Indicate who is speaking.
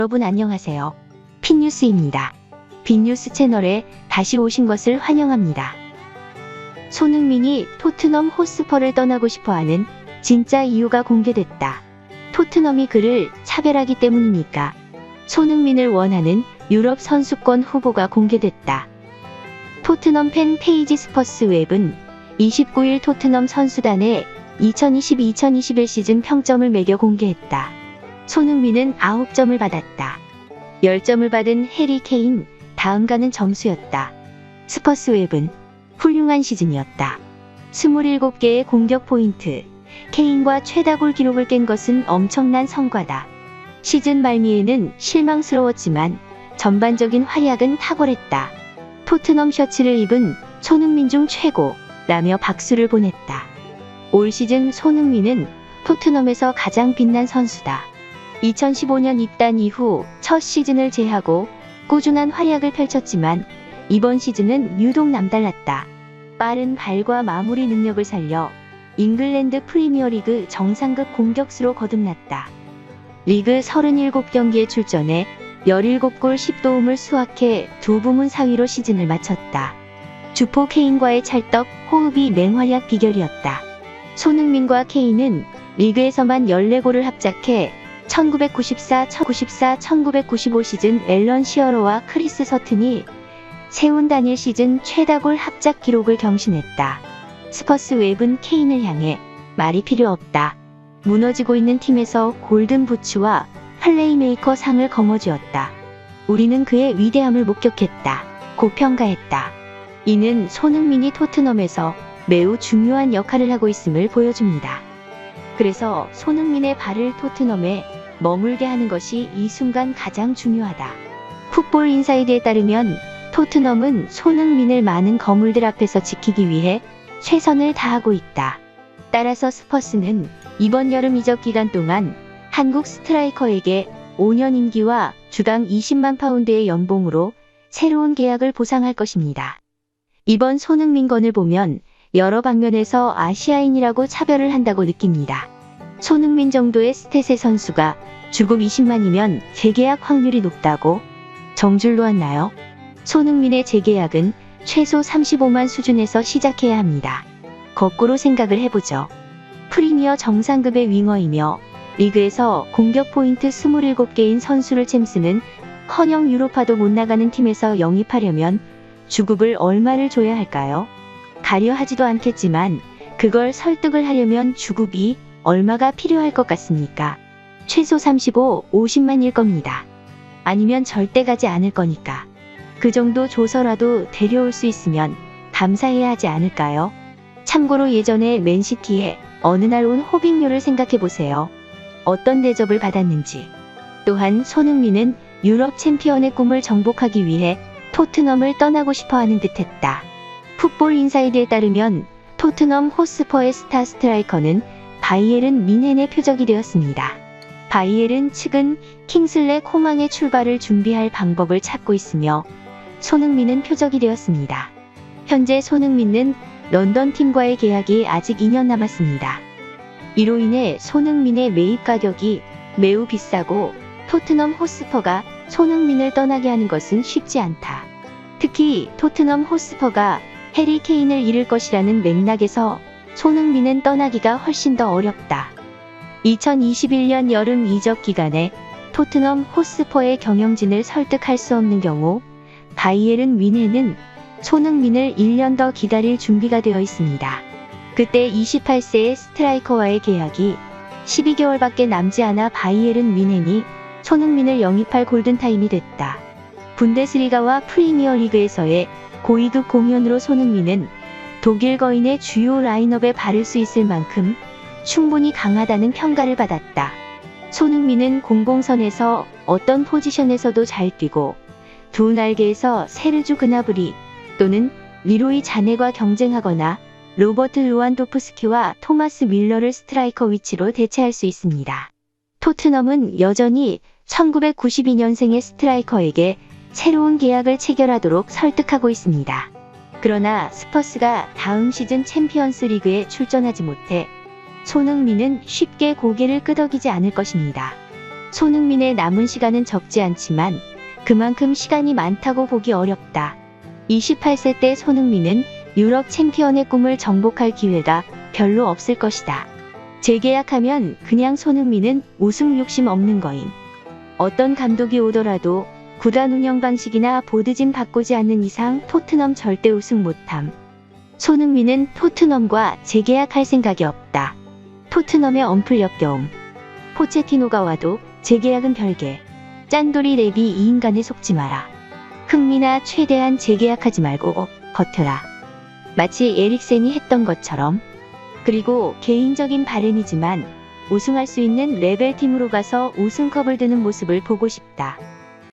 Speaker 1: 여러분 안녕하세요. 핀뉴스입니다. 빈뉴스 채널에 다시 오신 것을 환영합니다. 손흥민이 토트넘 호스퍼를 떠나고 싶어하는 진짜 이유가 공개됐다. 토트넘이 그를 차별하기 때문이니까. 손흥민을 원하는 유럽 선수권 후보가 공개됐다. 토트넘 팬 페이지 스퍼스웹은 29일 토트넘 선수단의 2020-2021 시즌 평점을 매겨 공개했다. 손흥민은 9점을 받았다. 10점을 받은 해리 케인, 다음가는 점수였다. 스퍼스웹은 훌륭한 시즌이었다. 27개의 공격 포인트, 케인과 최다골 기록을 깬 것은 엄청난 성과다. 시즌 말미에는 실망스러웠지만 전반적인 활약은 탁월했다. 토트넘 셔츠를 입은 손흥민 중 최고라며 박수를 보냈다. 올 시즌 손흥민은 토트넘에서 가장 빛난 선수다. 2015년 입단 이후 첫 시즌을 제하고 꾸준한 활약을 펼쳤지만 이번 시즌은 유독 남달랐다. 빠른 발과 마무리 능력을 살려 잉글랜드 프리미어리그 정상급 공격수로 거듭났다. 리그 37경기에 출전해 17골 10도움을 수확해 두 부문 4위로 시즌을 마쳤다. 주포 케인과의 찰떡 호흡이 맹활약 비결이었다. 손흥민과 케인은 리그에서만 14골을 합작해 1994-1995 시즌 앨런 시어러와 크리스 서튼이 세운 단일 시즌 최다골 합작 기록을 경신했다. 스퍼스웹은 케인을 향해 말이 필요 없다. 무너지고 있는 팀에서 골든 부츠와 플레이메이커 상을 거머쥐었다. 우리는 그의 위대함을 목격했다. 고 평가했다. 이는 손흥민이 토트넘에서 매우 중요한 역할을 하고 있음을 보여줍니다. 그래서 손흥민의 발을 토트넘에 머물게 하는 것이 이 순간 가장 중요하다. 풋볼 인사이드에 따르면 토트넘은 손흥민을 많은 거물들 앞에서 지키기 위해 최선을 다하고 있다. 따라서 스퍼스는 이번 여름 이적 기간 동안 한국 스트라이커에게 5년 임기와 주당 20만 파운드의 연봉으로 새로운 계약을 보상할 것입니다. 이번 손흥민 건을 보면 여러 방면에서 아시아인이라고 차별을 한다고 느낍니다. 손흥민 정도의 스탯의 선수가 주급 20만이면 재계약 확률이 높다고 정줄 놓았나요? 손흥민의 재계약은 최소 35만 수준에서 시작해야 합니다. 거꾸로 생각을 해보죠. 프리미어 정상급의 윙어이며 리그에서 공격 포인트 27개인 선수를 챔스는 커녕 유로파도 못 나가는 팀에서 영입하려면 주급을 얼마를 줘야 할까요? 가려 하지도 않겠지만 그걸 설득을 하려면 주급이 얼마가 필요할 것 같습니까? 최소 35, 50만일 겁니다. 아니면 절대 가지 않을 거니까. 그 정도 줘서라도 데려올 수 있으면 감사해야 하지 않을까요? 참고로 예전에 맨시티에 어느 날 온 호빙요를 생각해보세요. 어떤 대접을 받았는지. 또한 손흥민은 유럽 챔피언의 꿈을 정복하기 위해 토트넘을 떠나고 싶어하는 듯했다. 풋볼 인사이드에 따르면 토트넘 호스퍼의 스타 스트라이커는 바이에른 뮌헨의 표적이 되었습니다. 바이에른 측은 킹슬레 코망의 출발을 준비할 방법을 찾고 있으며 손흥민은 표적이 되었습니다. 현재 손흥민은 런던 팀과의 계약이 아직 2년 남았습니다. 이로 인해 손흥민의 매입 가격이 매우 비싸고 토트넘 호스퍼가 손흥민을 떠나게 하는 것은 쉽지 않다. 특히 토트넘 호스퍼가 해리 케인을 잃을 것이라는 맥락에서 손흥민은 떠나기가 훨씬 더 어렵다. 2021년 여름 이적 기간에 토트넘 호스퍼의 경영진을 설득할 수 없는 경우 바이에른 뮌헨은 손흥민을 1년 더 기다릴 준비가 되어 있습니다. 그때 28세의 스트라이커와의 계약이 12개월밖에 남지 않아 바이에른 뮌헨이 손흥민을 영입할 골든타임이 됐다. 분데스리가와 프리미어리그에서의 고위급 공연으로 손흥민은 독일 거인의 주요 라인업에 바를 수 있을 만큼 충분히 강하다는 평가를 받았다. 손흥민은 공공선에서 어떤 포지션에서도 잘 뛰고 두 날개에서 세르주 그나브리 또는 리로이 자네과 경쟁하거나 로버트 루완도프스키와 토마스 밀러를 스트라이커 위치로 대체할 수 있습니다. 토트넘은 여전히 1992년생의 스트라이커에게 새로운 계약을 체결하도록 설득하고 있습니다. 그러나 스퍼스가 다음 시즌 챔피언스 리그에 출전하지 못해 손흥민은 쉽게 고개를 끄덕이지 않을 것입니다. 손흥민의 남은 시간은 적지 않지만 그만큼 시간이 많다고 보기 어렵다. 28세 때 손흥민은 유럽 챔피언의 꿈을 정복할 기회가 별로 없을 것이다. 재계약하면 그냥 손흥민은 우승 욕심 없는 거임. 어떤 감독이 오더라도 구단 운영 방식이나 보드짐 바꾸지 않는 이상 토트넘 절대 우승 못함. 손흥민은 토트넘과 재계약할 생각이 없다. 토트넘의 엄플 역겨움. 포체티노가 와도 재계약은 별개. 짠돌이 랩이 이 인간에 속지 마라. 흥미나 최대한 재계약하지 말고 버텨라. 마치 에릭센이 했던 것처럼. 그리고 개인적인 바램이지만 우승할 수 있는 레벨 팀으로 가서 우승컵을 드는 모습을 보고 싶다.